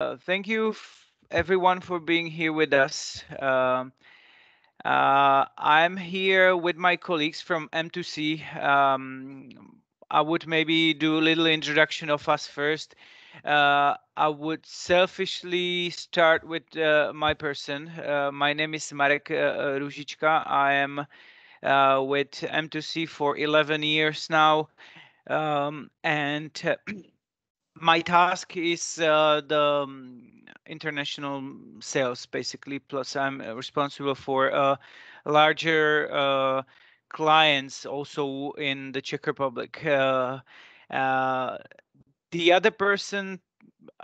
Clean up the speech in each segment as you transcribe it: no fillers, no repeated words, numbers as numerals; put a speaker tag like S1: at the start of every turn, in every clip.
S1: Thank you, everyone, for being here with us. I'm here with my colleagues from M2C. I would maybe do a little introduction of us first. I would selfishly start with my person. My name is Marek Růžička. I am with M2C for 11 years now. And my task is the international sales, basically. Plus, I'm responsible for larger clients also in the Czech Republic. Uh, the other person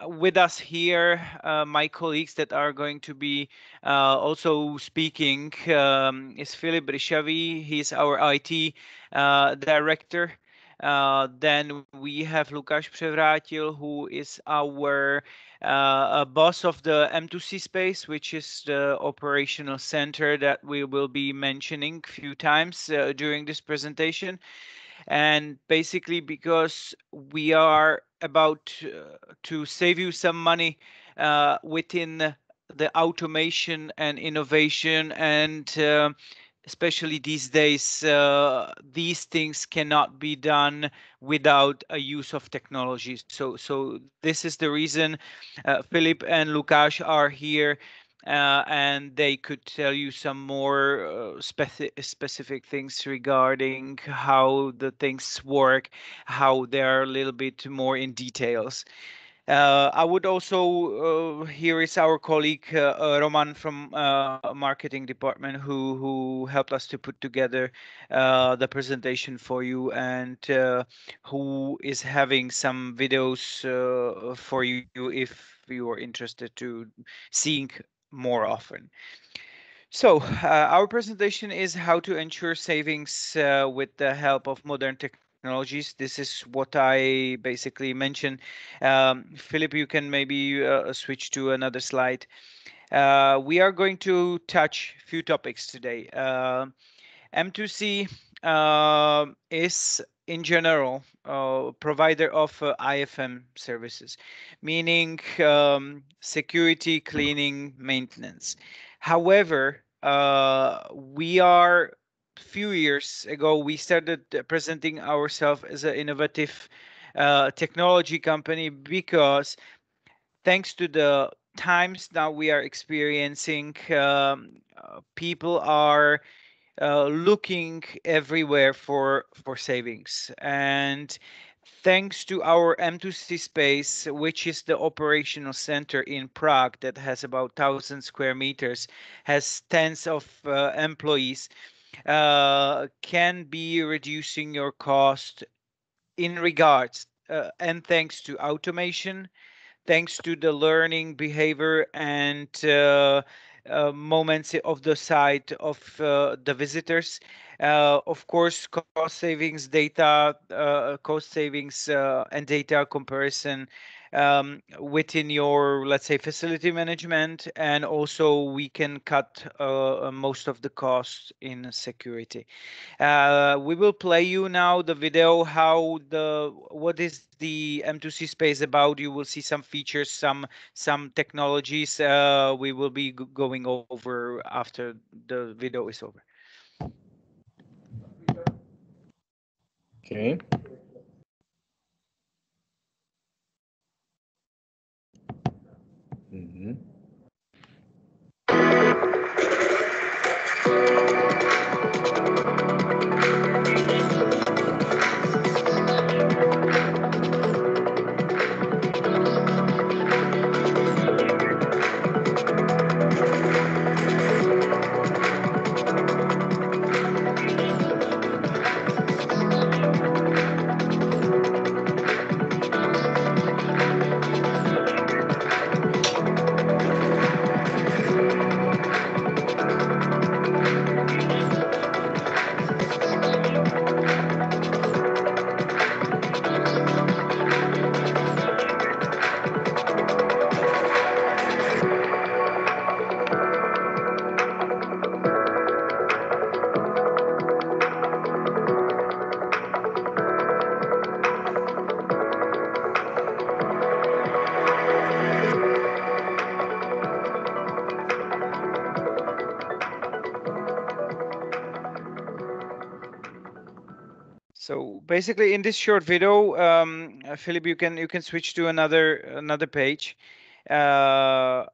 S1: with us here, my colleagues that are going to be also speaking, is Filip Ryšavý. He's our IT director. Then we have Lukáš Převrátil, who is our boss of the M2C space, which is the operational center that we will be mentioning a few times during this presentation. And basically, because we are about to save you some money within the automation and innovation, and especially these days, these things cannot be done without a use of technology. So this is the reason Philip and Lukáš are here, and they could tell you some more specific things regarding how the things work, how they are a little bit more in details. I would also here is our colleague Roman from marketing department who helped us to put together the presentation for you, and who is having some videos for you if you are interested to seeing more often. So our presentation is how to ensure savings with the help of modern technologies. This is what I basically mentioned. Philip, you can maybe switch to another slide. We are going to touch a few topics today. M2C is in general provider of IFM services, meaning security, cleaning, maintenance. However, we are few years ago we started presenting ourselves as an innovative technology company, because thanks to the times now we are experiencing, people are looking everywhere for savings. And thanks to our M2C space, which is the operational center in Prague that has about 1,000 square meters, has tens of employees, can be reducing your cost in regards, and thanks to automation, thanks to the learning behavior and moments of the site of the visitors. Of course, cost savings, data, cost savings, and data comparison within your, let's say, facility management, and also we can cut most of the costs in security. We will play you now the video how what is the M2C space about. You will see some features, some technologies. We will be going over after the video is over.
S2: Okay.
S1: So basically, in this short video, Philip, you can switch to another page. Uh,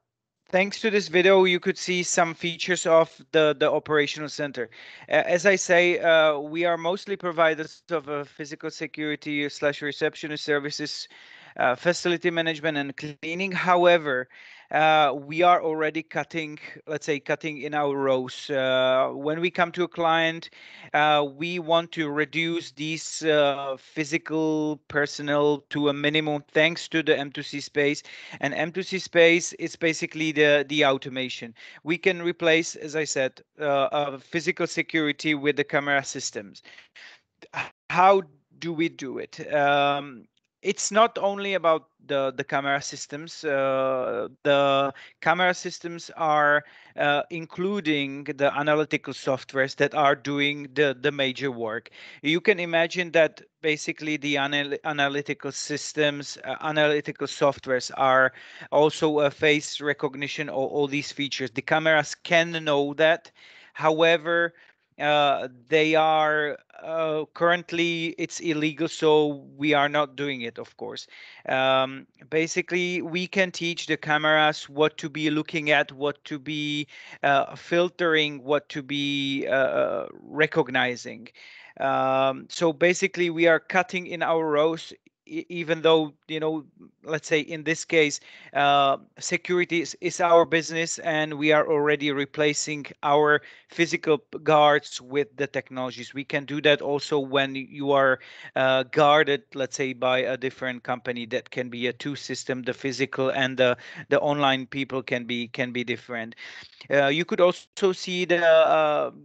S1: Thanks to this video, you could see some features of the operational center. As I say, we are mostly providers of physical security slash receptionist services, facility management, and cleaning. However, we are already cutting, let's say, cutting in our rows. When we come to a client, we want to reduce these physical personnel to a minimum thanks to the M2C space. And M2C space is basically the automation. We can replace, as I said, physical security with the camera systems. How do we do it? It's not only about the camera systems. The camera systems are including the analytical softwares that are doing the major work. You can imagine that basically the analytical systems, analytical softwares are also face recognition, all these features. The cameras can know that. However, they are currently it's illegal, so we are not doing it, of course. Basically, we can teach the cameras what to be looking at, what to be filtering, what to be recognizing. So basically, we are cutting in our rows, even though, let's say in this case, security is our business, and we are already replacing our physical guards with the technologies. We can do that also when you are guarded, let's say, by a different company. That can be a two system. The physical and the online people can be different. You could also see the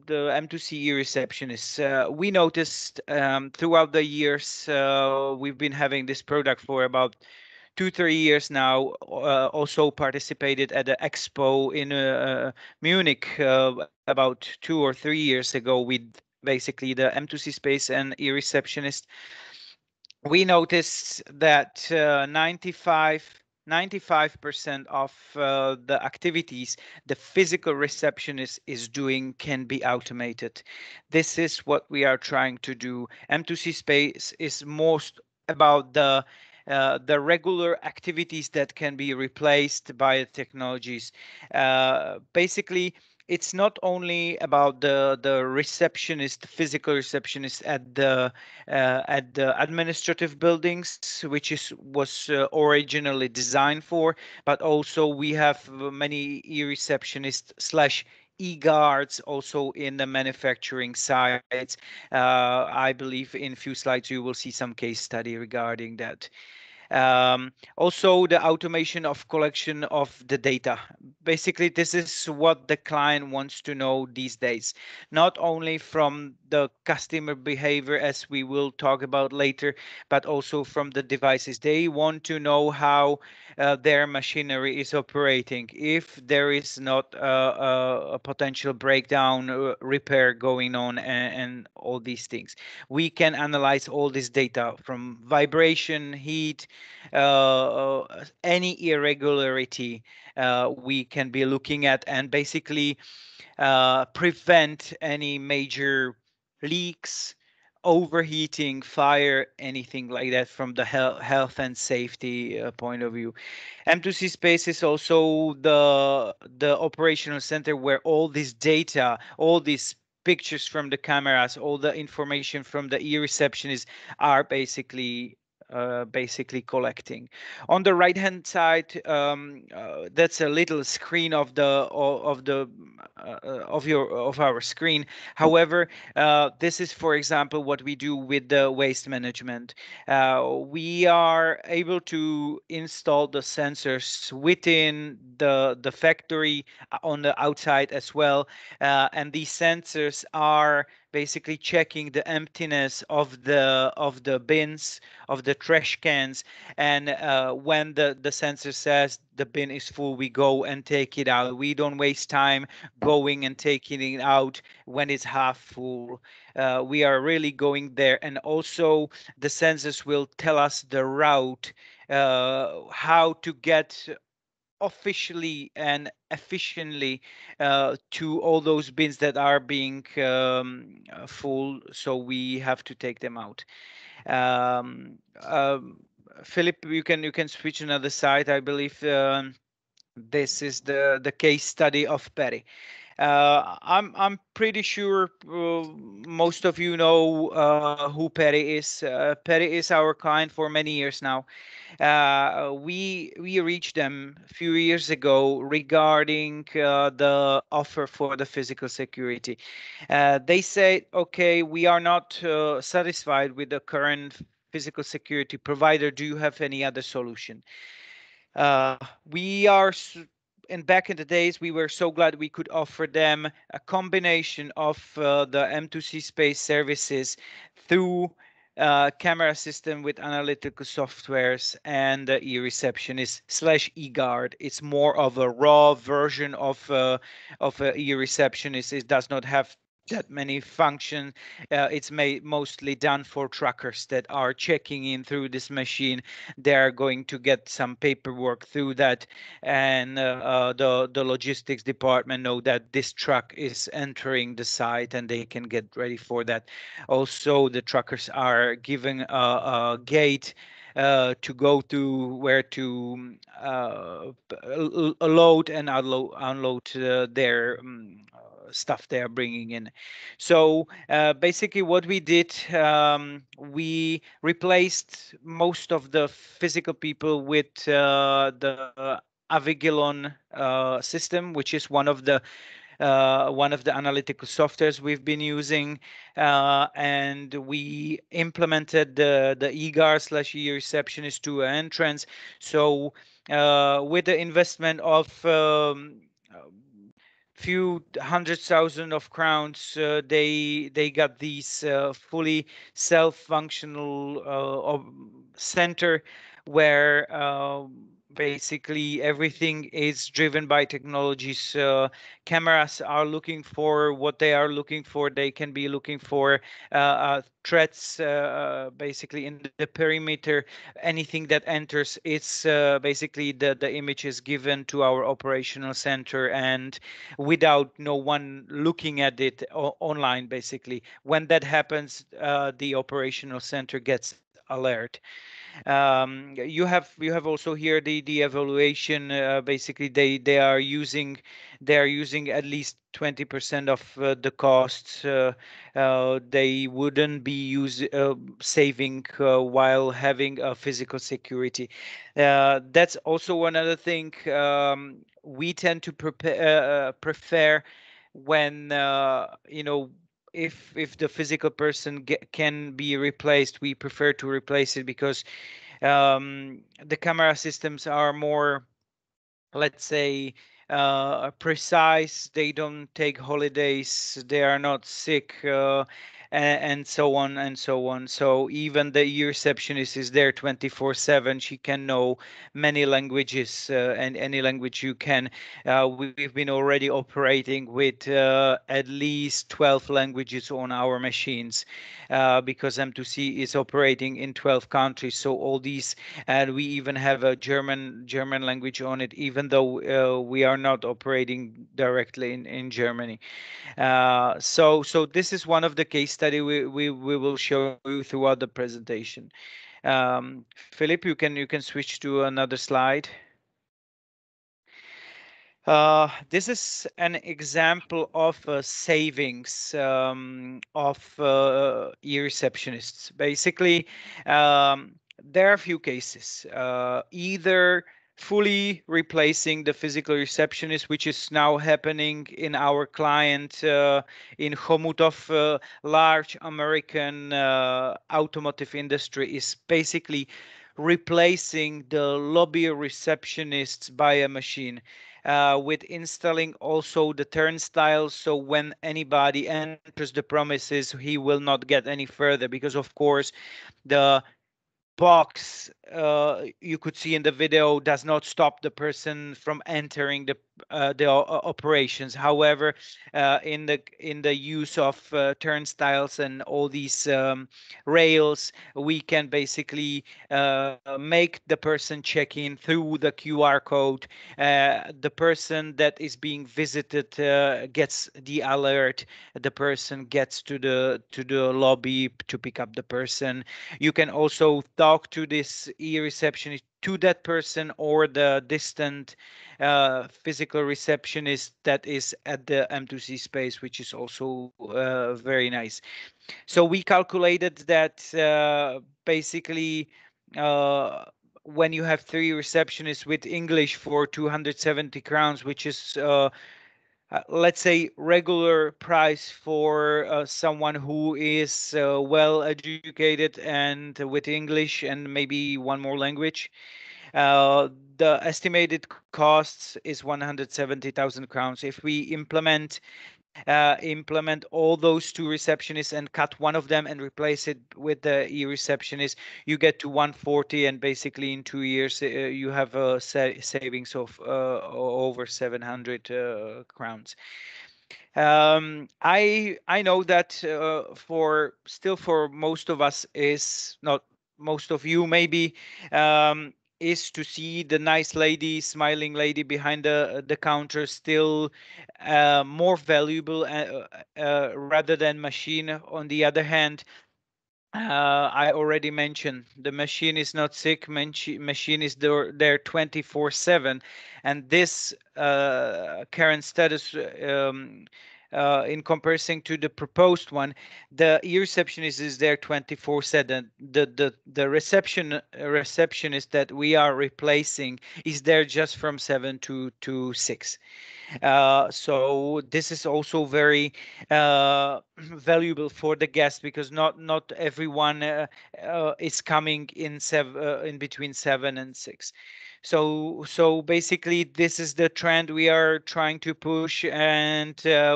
S1: M2C receptionists. We noticed throughout the years, we've been having this product for about 2-3 years now. Also participated at the expo in Munich about 2 or 3 years ago with basically the M2C space and e-receptionist. We noticed that 95% of the activities the physical receptionist is doing can be automated. This is what we are trying to do. M2C space is most about the regular activities that can be replaced by the technologies. Basically, it's not only about the receptionist, physical receptionist at the administrative buildings, which was originally designed for, but also we have many e-receptionists slash e-guards also in the manufacturing sites. I believe in a few slides you will see some case study regarding that. Also, the automation of collection of the data. Basically, this is what the client wants to know these days, not only from the customer behavior, as we will talk about later, but also from the devices. They want to know how their machinery is operating, if there is not a potential breakdown, repair going on, and all these things. We can analyze all this data from vibration, heat, any irregularity we can be looking at, and basically prevent any major leaks, overheating, fire, anything like that from the health and safety point of view. M2C space is also the operational center where all this data, all these pictures from the cameras, all the information from the e-receptionists are basically collecting. On the right hand side, that's a little screen of our screen. However, this is, for example, what we do with the waste management. We are able to install the sensors within the factory, on the outside as well, and these sensors are basically checking the emptiness of the bins, of the trash cans, and when the sensor says the bin is full, we go and take it out. We don't waste time going and taking it out when it's half full. We are really going there, and also the sensors will tell us the route, how to get officially and efficiently to all those bins that are being full, so we have to take them out. um, um, Philip, you can switch another side. I believe this is the case study of Perry. I'm pretty sure most of you know who Perry is. Perry is our client for many years now. We reached them a few years ago regarding the offer for the physical security. They said, okay, we are not satisfied with the current physical security provider. Do you have any other solution? We are, and back in the days, we were so glad we could offer them a combination of the M2C space services through camera system with analytical softwares and e-receptionist slash e-guard. It's more of a raw version of a e-receptionist. It does not have that many functions. It's mostly done for truckers that are checking in through this machine. They are going to get some paperwork through that, and the logistics department know that this truck is entering the site, and they can get ready for that. Also, the truckers are given a gate to go to where to load and unload their stuff they are bringing in. So basically, what we did, we replaced most of the physical people with the Avigilon system, which is one of the analytical softwares we've been using, and we implemented the eGAR slash e-receptionist to entrance. So with the investment of few hundred thousand of crowns, they got these fully self-functional center where basically everything is driven by technologies. Cameras are looking for what they are looking for. They can be looking for threats basically in the perimeter. Anything that enters, it's basically the image is given to our operational center, and without no one looking at it online, basically. When that happens, the operational center gets alert. You have also here the evaluation. Basically, they are using at least 20% of the costs. They wouldn't be saving while having a physical security. That's also one other thing. We tend to prefer when if the physical person can be replaced, we prefer to replace it because the camera systems are more, let's say, precise. They don't take holidays. They are not sick, and so on and so on. So even the e-receptionist is there 24/7. She can know many languages, and any language you can. We've been already operating with at least 12 languages on our machines, because M2C is operating in 12 countries. So all these, and we even have a German language on it, even though we are not operating directly in Germany. So this is one of the case study we will show you throughout the presentation. Philip, you can switch to another slide. This is an example of savings of e-receptionists. Basically, there are a few cases. Either fully replacing the physical receptionist, which is now happening in our client in Homut of large American automotive industry, is basically replacing the lobby receptionists by a machine, with installing also the turnstiles. So when anybody enters the premises, he will not get any further, because of course the box you could see in the video does not stop the person from entering the operations. However, in the use of turnstiles and all these rails, we can basically make the person check in through the QR code. The person that is being visited gets the alert. The person gets to the lobby to pick up the person. You can also talk to this e-receptionist, to that person, or the distant physical receptionist that is at the M2C space, which is also very nice. So we calculated that basically when you have 3 receptionists with English for 270 crowns, which is let's say regular price for someone who is well educated and with English and maybe one more language. The estimated costs is 170,000 crowns. If we implement all those 2 receptionists and cut one of them and replace it with the e-receptionist, you get to 140, and basically in 2 years you have a savings of over 700 crowns. I know that for most of us, is not most of you maybe, is to see the nice lady, smiling lady behind the counter still more valuable rather than machine. On the other hand, I already mentioned the machine is not sick. Machine is there 24/7, and this current status, in comparison to the proposed one, the e-receptionist is there 24/7. The receptionist that we are replacing is there just from 7 to 6. So this is also very valuable for the guest, because not everyone is coming in between 7 and 6. So basically this is the trend we are trying to push, and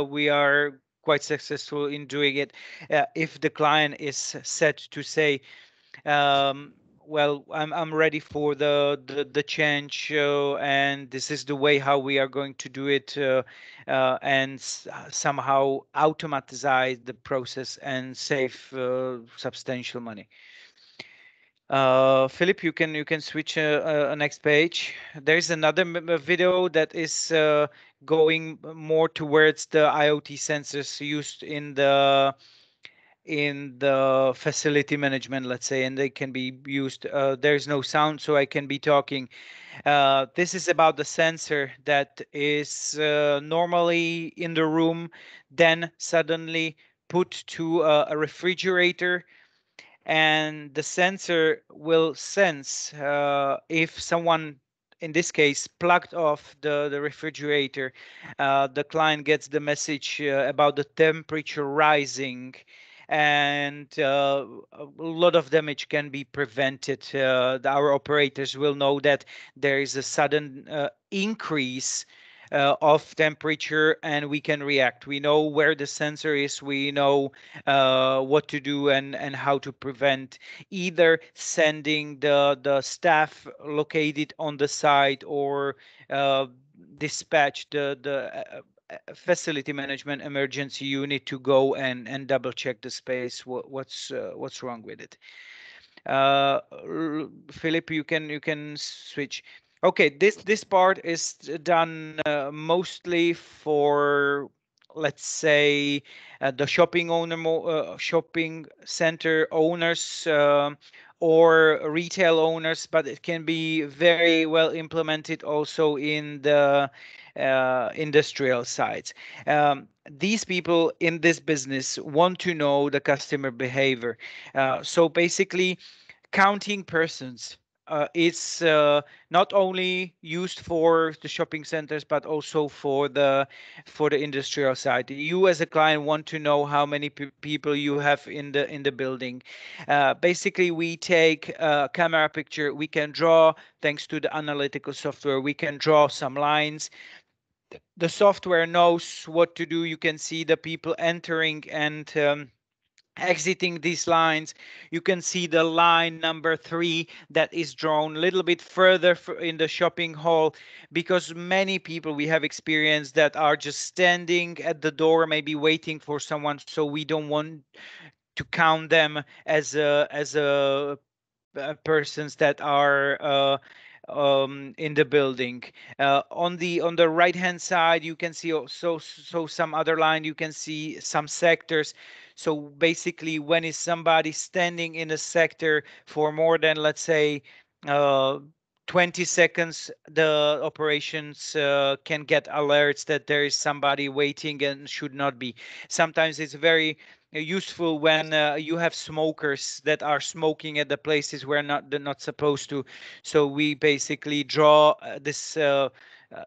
S1: we are quite successful in doing it. If the client is set to say, um, well, I'm ready for the change, and this is the way how we are going to do it, and somehow automatize the process and save substantial money. Philip, you can switch a next page. There's another video that is going more towards the IoT sensors used in the facility management, let's say, and they can be used. There's no sound, so I can be talking. This is about the sensor that is normally in the room, then suddenly put to a refrigerator, and the sensor will sense if someone, in this case, plugged off the refrigerator. The client gets the message about the temperature rising, and a lot of damage can be prevented. Our operators will know that there is a sudden increase of temperature, and we can react. We know where the sensor is. We know what to do, and how to prevent, either sending the staff located on the site, or uh, dispatch the facility management emergency unit to go and double check the space, what's wrong with it. Philip, you can switch. Okay, this part is done mostly for, let's say, the shopping center owners, or retail owners, but it can be very well implemented also in the industrial sides. These people in this business want to know the customer behavior. So basically, counting persons is not only used for the shopping centers, but also for the industrial side. You as a client want to know how many people you have in the building. Basically, we take a camera picture. We can draw, thanks to the analytical software, we can draw some lines. The software knows what to do. You can see the people entering and exiting these lines. You can see the line number 3 that is drawn a little bit further in the shopping hall, because many people we have experienced that are just standing at the door, maybe waiting for someone. So we don't want to count them as a persons that are in the building. On the right hand side, you can see also some other line. You can see some sectors. So basically, when is somebody standing in a sector for more than, let's say, uh, 20 seconds, the operations can get alerts that there is somebody waiting and should not be. Sometimes it's very useful when you have smokers that are smoking at the places where they're not supposed to. So we basically draw this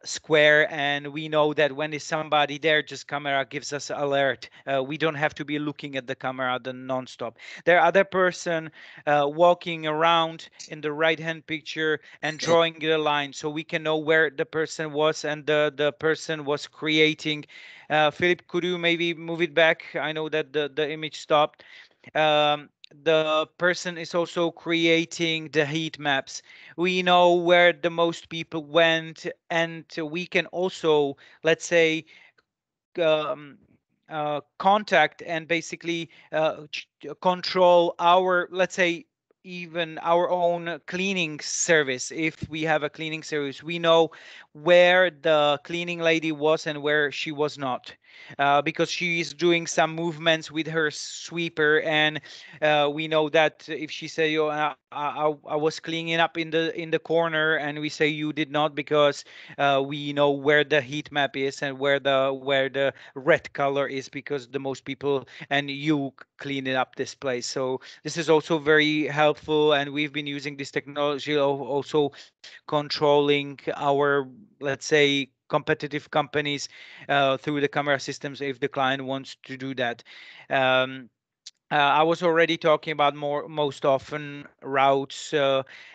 S1: square, and we know that when is somebody there, just camera gives us alert. We don't have to be looking at the camera the non-stop. There are other person walking around in the right hand picture and drawing the line, so we can know where the person was, and the person was creating. Philip, could you maybe move it back? I know that the image stopped. The person is also creating the heat maps. We know where the most people went, and we can also, let's say, um, contact and basically control our, let's say, even our own cleaning service. If we have a cleaning service, we know where the cleaning lady was and where she was not, because she is doing some movements with her sweeper, and we know that if she say, "Oh, I was cleaning up in the corner," and we say you did not, because we know where the heat map is and where the red color is, because the most people and you clean it up this place. So this is also very helpful, and we've been using this technology also controlling our, let's say, competitive companies through the camera systems if the client wants to do that. I was already talking about most often routes,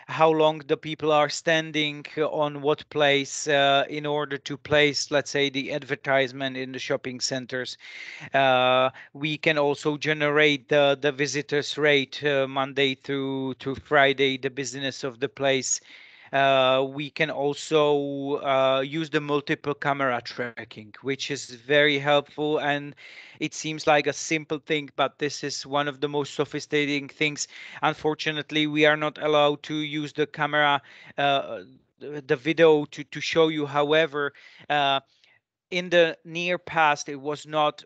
S1: how long the people are standing on what place in order to place, let's say, the advertisement in the shopping centers. We can also generate the visitors rate Monday through Friday, the business of the place. We can also use the multiple camera tracking, which is very helpful, and it seems like a simple thing, but this is one of the most sophisticated things. Unfortunately, we are not allowed to use the camera, the video to show you. However, uh, in the near past, it was not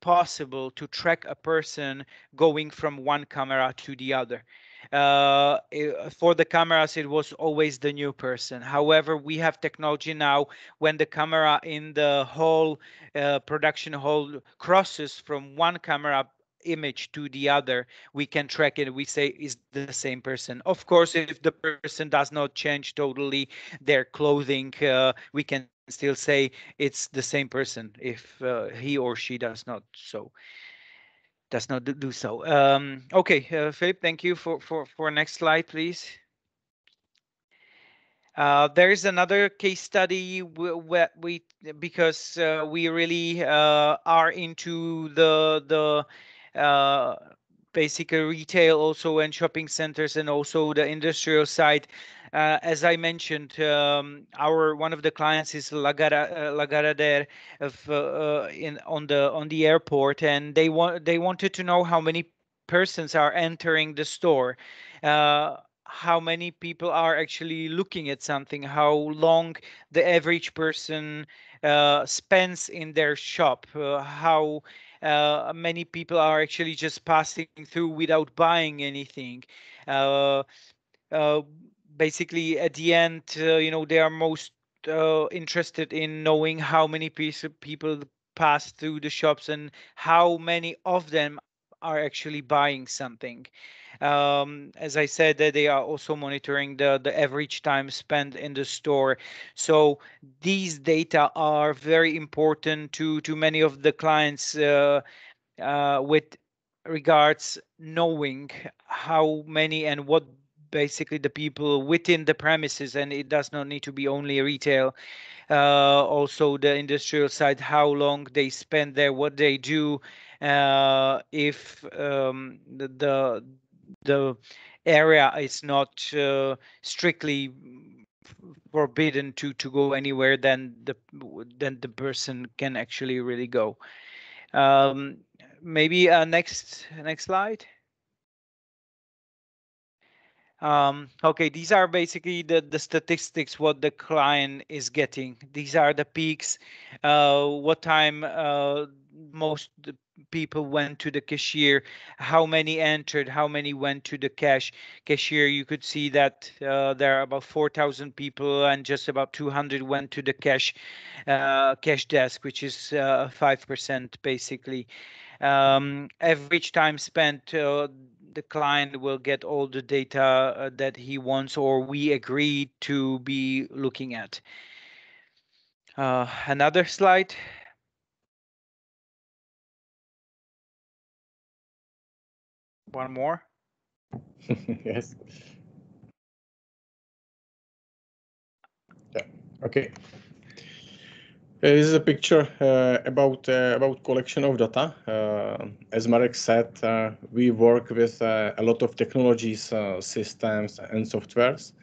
S1: possible to track a person going from one camera to the other. For the cameras, it was always the new person. However, we have technology now. When the camera in the whole production hall crosses from one camera image to the other, we can track it. We say is the same person. Of course, if the person does not change totally their clothing, we can still say it's the same person if he or she does not do so. Okay, Philip, thank you for next slide, please. There is another case study where we, because we really are into the basic retail also, and shopping centers, and also the industrial side. As I mentioned, our one of the clients is Lagardère of in on the airport, and they wanted to know how many persons are entering the store. How many people are actually looking at something, how long the average person spends in their shop, how many people are actually just passing through without buying anything. Uh, uh, Basically, at the end, they are most interested in knowing how many people pass through the shops and how many of them are actually buying something. As I said, that they are also monitoring the average time spent in the store. So these data are very important to many of the clients, with regards knowing how many and what basically the people within the premises, and it does not need to be only retail, also the industrial side, how long they spend there, what they do, if the area is not strictly forbidden to go anywhere, then the person can actually really go. Maybe next slide. Okay, these are basically the statistics what the client is getting. These are the peaks, what time most people went to the cashier, how many entered, how many went to the cashier. You could see that there are about 4,000 people and just about 200 went to the cash desk, which is 5% basically. Average time spent, the client will get all the data that he wants or we agree to be looking at. Another slide. One more.
S2: Yes. Yeah. Okay. This is a picture about collection of data. As Marek said, we work with a lot of technologies, systems, and softwares,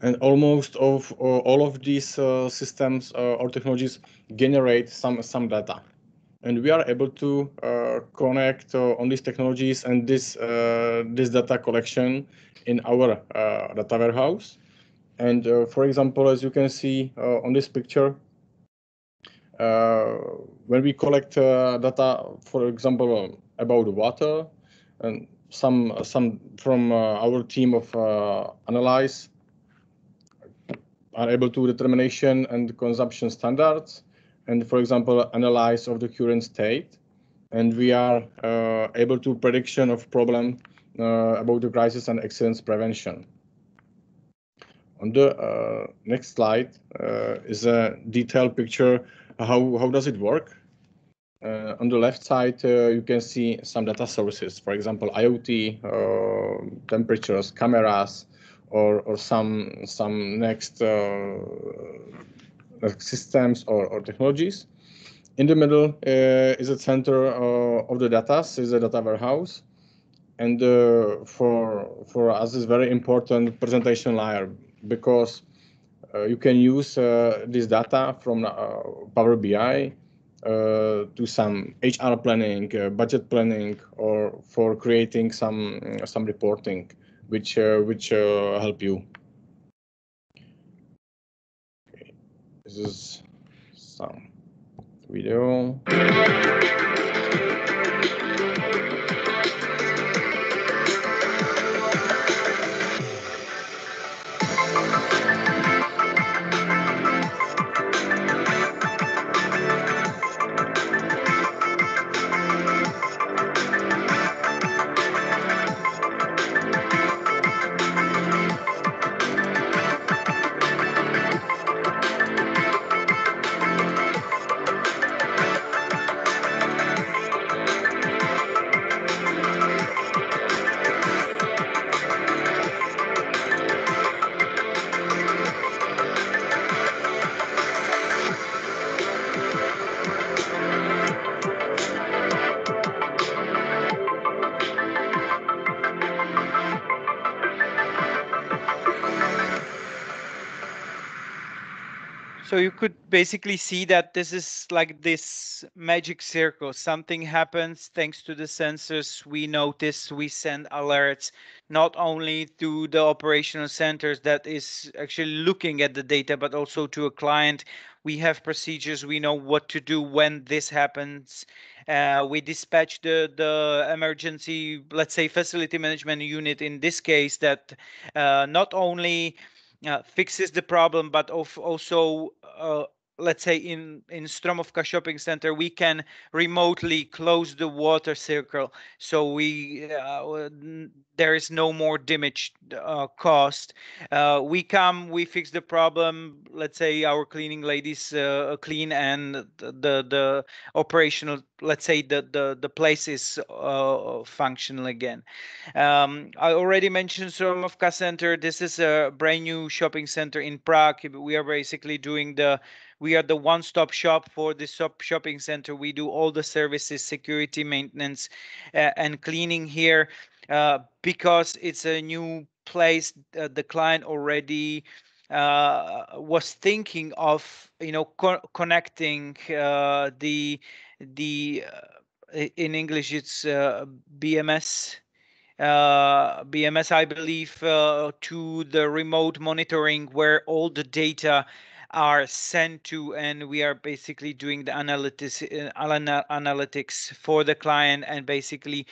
S2: and almost all of these systems or technologies generate some data, and we are able to connect on these technologies and this data collection in our data warehouse. And for example, as you can see on this picture, when we collect data, for example, about water, and some from our team of analyze are able to determination and consumption standards, and for example, analyze of the current state, and we are able to prediction of problem about the crisis and accidents prevention. On the next slide is a detailed picture. How does it work? On the left side, you can see some data sources, for example, IoT, temperatures, cameras, or some next systems or technologies. In the middle is a center of the data, is a data warehouse, and for us is very important presentation layer, because you can use this data from Power BI to some HR planning, budget planning, or for creating some reporting, which help you. Okay. This is some video.
S1: So you could basically see that this is like this magic circle. Something happens thanks to the sensors. We notice, we send alerts, not only to the operational centers that is actually looking at the data, but also to a client. We have procedures. We know what to do when this happens. We dispatch the emergency, let's say, facility management unit in this case, that not only fixes the problem, but also let's say in Stromovka shopping center, we can remotely close the water circle, so there is no more damage caused. We come, we fix the problem. Let's say our cleaning ladies clean, and the operational, let's say the place is functional again. I already mentioned Stromovka Center. This is a brand new shopping center in Prague. We are basically doing the We are the one-stop shop for the shopping center. We do all the services, security, maintenance, and cleaning here. Because it's a new place, the client already was thinking of, connecting the in English it's BMS. BMS, I believe, to the remote monitoring where all the data are sent to, and we are basically doing the analytics for the client, and basically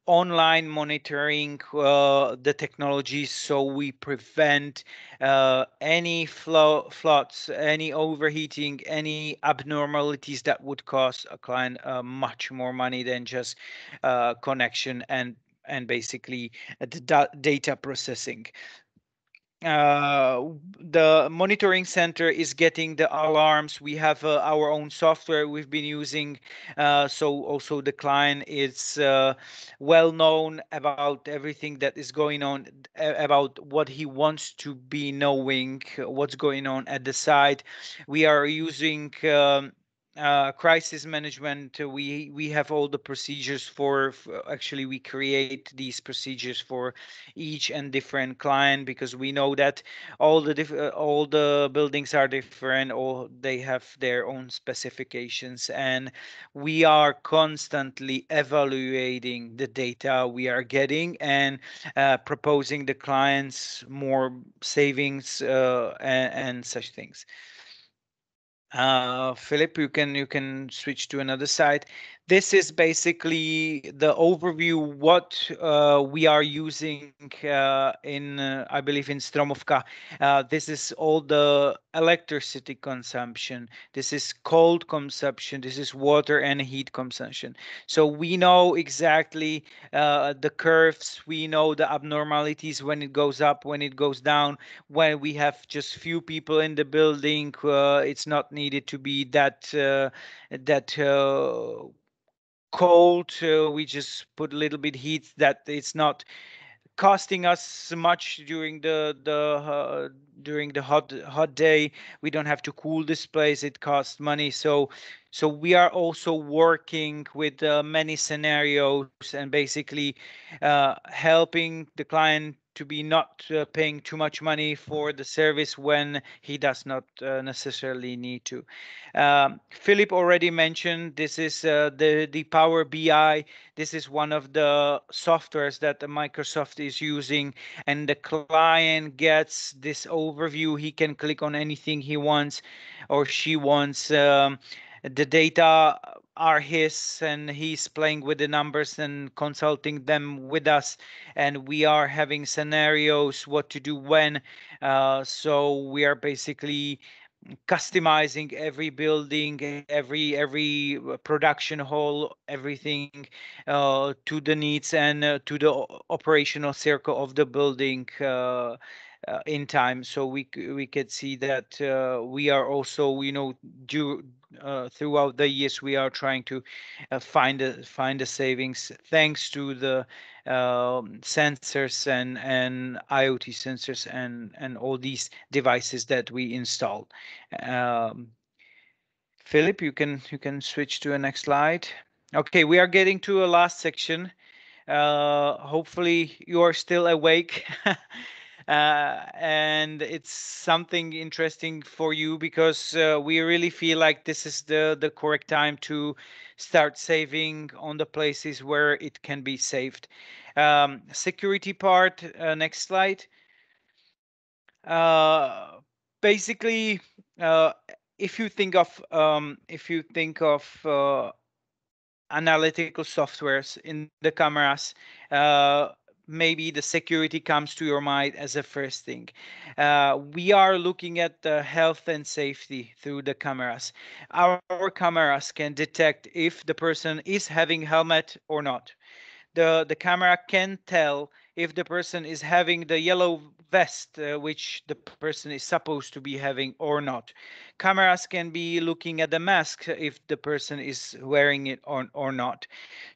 S1: online monitoring the technology, so we prevent any floods, any overheating, any abnormalities that would cost a client much more money than just connection and basically the data processing. The monitoring center is getting the alarms. We have our own software we've been using, so also the client is well known about everything that is going on, about what he wants to be knowing, what's going on at the site. We are using crisis management. We have all the procedures actually we create these procedures for each and different client, because we know that all the buildings are different, or they have their own specifications, and we are constantly evaluating the data we are getting, and proposing the clients more savings and such things. Philip, you can switch to another side. This is basically the overview what we are using in I believe in Stromovka. This is all the electricity consumption. This is cold consumption. This is water and heat consumption. So we know exactly the curves. We know the abnormalities when it goes up, when it goes down. When we have just few people in the building, it's not needed to be that cold. We just put a little bit heat, that it's not costing us much during the hot day. We don't have to cool this place. It costs money. So we are also working with many scenarios, and basically helping the client to be not paying too much money for the service when he does not necessarily need to. Philip already mentioned this is the Power BI. This is one of the softwares that Microsoft is using, and the client gets this overview. He can click on anything he wants or she wants. The data are his, and he's playing with the numbers and consulting them with us, and we are having scenarios what to do when. So we are basically customizing every building, every production hall, everything to the needs and to the operational circle of the building in time. So we could see that we are also, throughout the years we are trying to find the savings, thanks to the sensors and IoT sensors and all these devices that we installed. Um, Philip, you can switch to a next slide. Okay, we are getting to a last section. Hopefully you are still awake. And it's something interesting for you, because we really feel like this is the correct time to start saving on the places where it can be saved. Security part, next slide. Uh, Basically, uh, if you think of analytical softwares in the cameras, uh, maybe the security comes to your mind as a first thing. We are looking at the health and safety through the cameras. Our cameras can detect if the person is having helmet or not. The camera can tell if the person is having the yellow vest, which the person is supposed to be having or not. Cameras can be looking at the mask if the person is wearing it or not.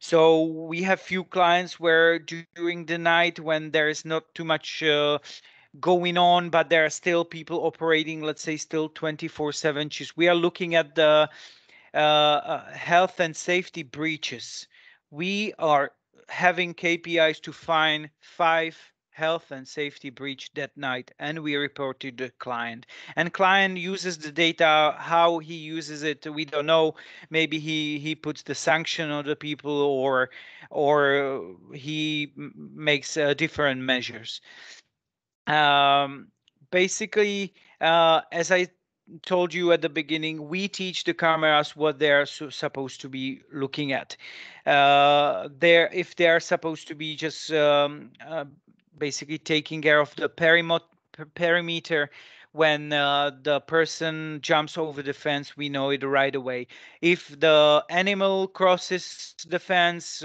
S1: So we have few clients where during the night, when there is not too much going on, but there are still people operating, let's say, still 24/7. We are looking at the health and safety breaches. We are having KPIs to find 5 health and safety breach that night, and we report to the client. And client uses the data. How he uses it, we don't know. Maybe he puts the sanction on the people, or he makes different measures. Basically, as I told you at the beginning, we teach the cameras what they're supposed to be looking at. If they are supposed to be just basically taking care of the perimeter. When the person jumps over the fence, we know it right away. If the animal crosses the fence,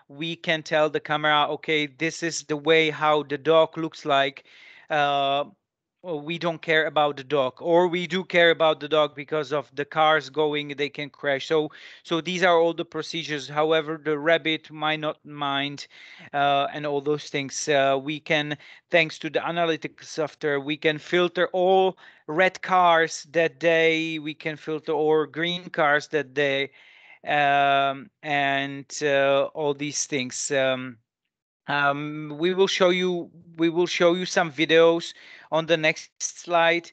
S1: we can tell the camera, okay, this is the way how the dog looks like. Uh, we don't care about the dog, or we do care about the dog because of the cars going, they can crash. So these are all the procedures. However, the rabbit might not mind, and all those things. We can, thanks to the analytics software, we can filter all red cars that day, we can filter all green cars that day, and all these things. We will show you some videos on the next slide,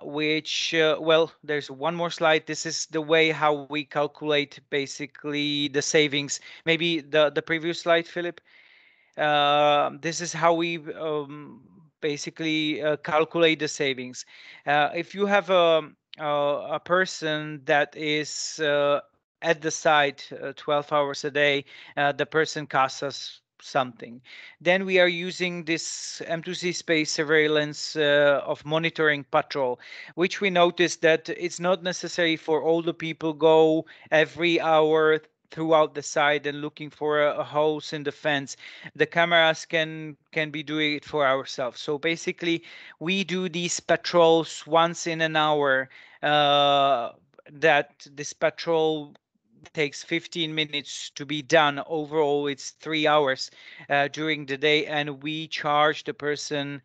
S1: which well, there's one more slide. This is the way how we calculate basically the savings. Maybe the previous slide, Philip. This is how we basically calculate the savings. If you have a person that is at the site 12 hours a day, the person costs us something. Then we are using this M2C space surveillance of monitoring patrol, which we noticed that it's not necessary for all the people go every hour throughout the site and looking for a holes in the fence. The cameras can be doing it for ourselves. So basically, we do these patrols once in an hour. That this patrol takes 15 minutes to be done. Overall, it's 3 hours during the day, and we charge the person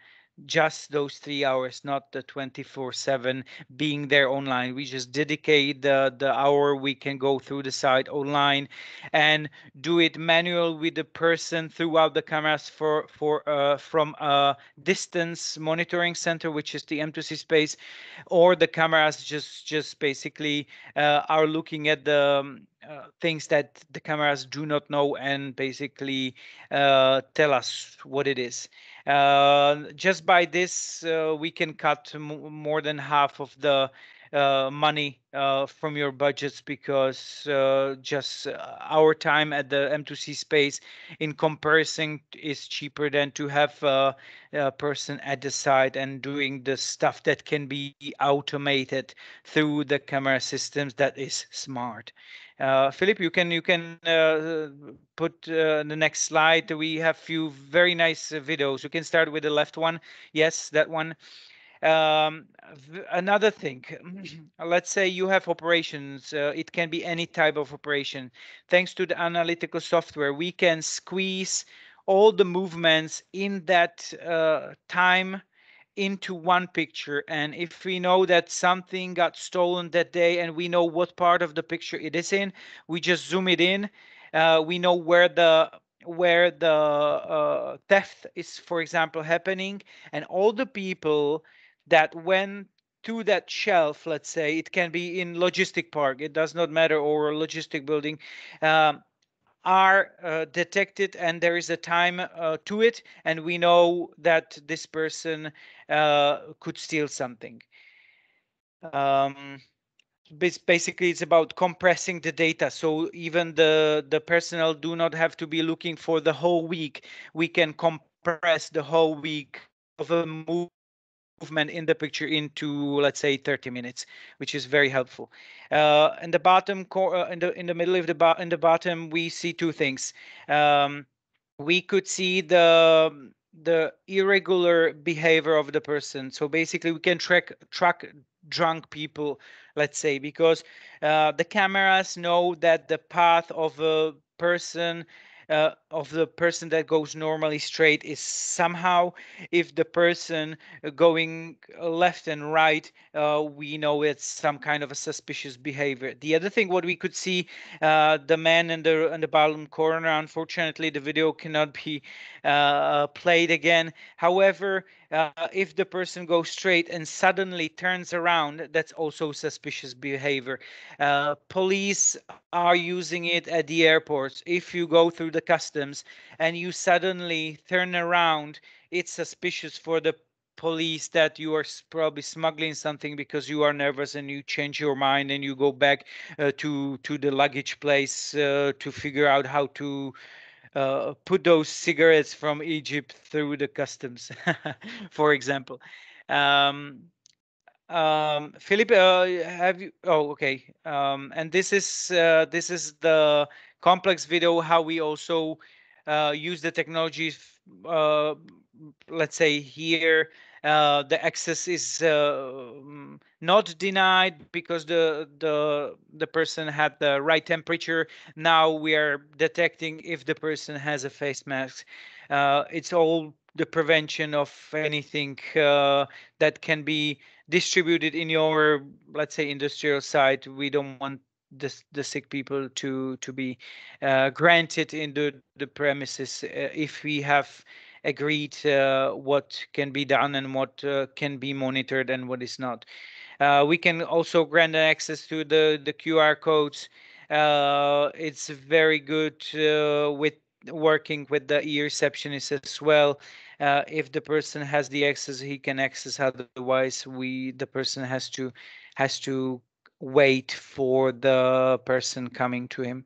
S1: just those 3 hours, not the 24/7 being there online. We just dedicate the hour we can go through the site online and do it manual with the person throughout the cameras from a distance monitoring center, which is the M2C space, or the cameras just basically are looking at the things that the cameras do not know, and basically tell us what it is. Just by this, we can cut more than half of the money from your budgets, because just our time at the M2C space in comparison is cheaper than to have a person at the site and doing the stuff that can be automated through the camera systems that is smart. Philip, you can put the next slide. We have few very nice videos. You can start with the left one. Yes, that one. Another thing, let's say you have operations. It can be any type of operation. Thanks to the analytical software, we can squeeze all the movements in that time into one picture. And if we know that something got stolen that day and we know what part of the picture it is in, we just zoom it in. We know where the theft is, for example, happening, and all the people that went to that shelf, let's say it can be in logistic park, it does not matter, or a logistic building, are detected, and there is a time to it, and we know that this person could steal something. Basically, it's about compressing the data, so even the personnel do not have to be looking for the whole week. We can compress the whole week of a movement in the picture into, let's say, 30 minutes, which is very helpful. In the bottom in the middle of in the bottom, we see two things. We could see the irregular behavior of the person. So basically, we can track drunk people, let's say, because the cameras know that the path of a person of the person that goes normally straight is somehow, if the person going left and right, we know it's some kind of a suspicious behavior. The other thing, what we could see, the man in the bottom corner, unfortunately the video cannot be played again. However, if the person goes straight and suddenly turns around, that's also suspicious behavior. Police are using it at the airports. If you go through the customs and you suddenly turn around, it's suspicious for the police that you are probably smuggling something, because you are nervous and you change your mind and you go back to the luggage place to figure out how to put those cigarettes from Egypt through the customs, for example. Philip, have you? Oh, okay. And this is the complex video how we also use the technology. Uh, let's say here, the access is not denied because the person had the right temperature. Now we are detecting if the person has a face mask. It's all the prevention of anything that can be distributed in your, let's say, industrial site. We don't want the sick people to be granted into the premises if we have agreed what can be done and what can be monitored and what is not. We can also grant access to the QR codes. It's very good with working with the e-receptionist as well. If the person has the access, he can access. Otherwise, the person has to wait for the person coming to him.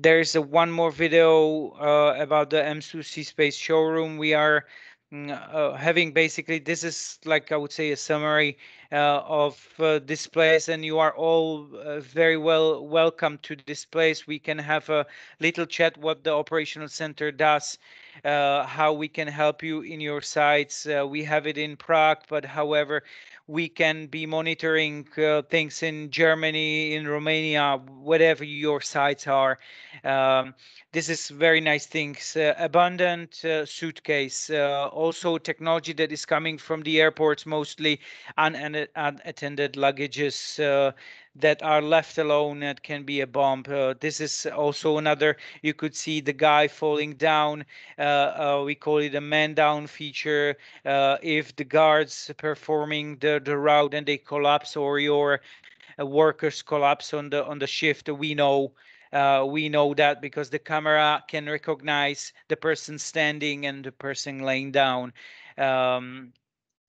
S1: There's one more video about the M2C Space showroom. We are having, basically, this is like, I would say, a summary of this place, and you are all very welcome to this place. We can have a little chat what the operational center does, how we can help you in your sites. We have it in Prague, but however, we can be monitoring things in Germany, in Romania, whatever your sites are. This is very nice things. Abundant suitcase, also technology that is coming from the airports, mostly unattended luggages that are left alone. That can be a bomb. This is also another. You could see the guy falling down. We call it a man down feature. If the guards performing the route and they collapse, or your workers collapse on the shift, we know that because the camera can recognize the person standing and the person laying down.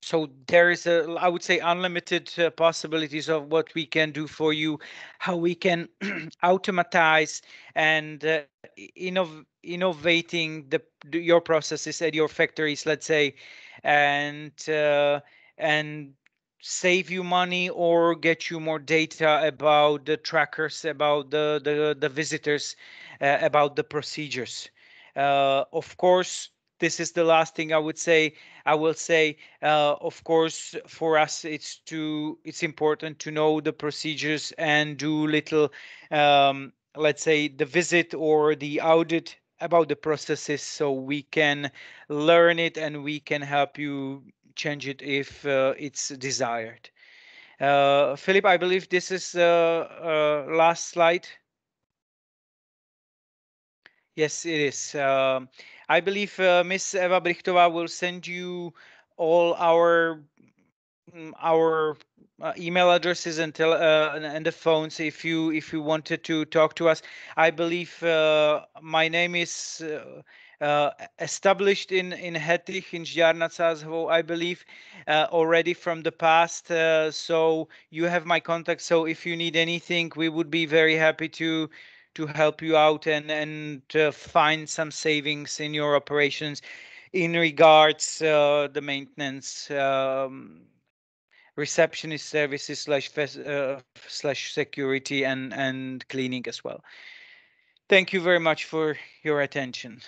S1: So there is I would say, unlimited possibilities of what we can do for you, how we can automatize and innovating your processes at your factories, let's say, and save you money or get you more data about the trackers, about the visitors, about the procedures. Of course, this is the last thing I will say. Of course, for us, it's important to know the procedures and do little, let's say, the visit or the audit about the processes, so we can learn it and we can help you change it if it's desired. Philip, I believe this is last slide. Yes, it is. I believe Miss Eva Brichtova will send you all our email addresses and and the phones if you wanted to talk to us. I believe my name is established in Hettich in Žďár nad Sázavou, I believe, already from the past. So you have my contact. So if you need anything, we would be very happy to help you out and find some savings in your operations in regards the maintenance, receptionist services slash security and cleaning as well. Thank you very much for your attention.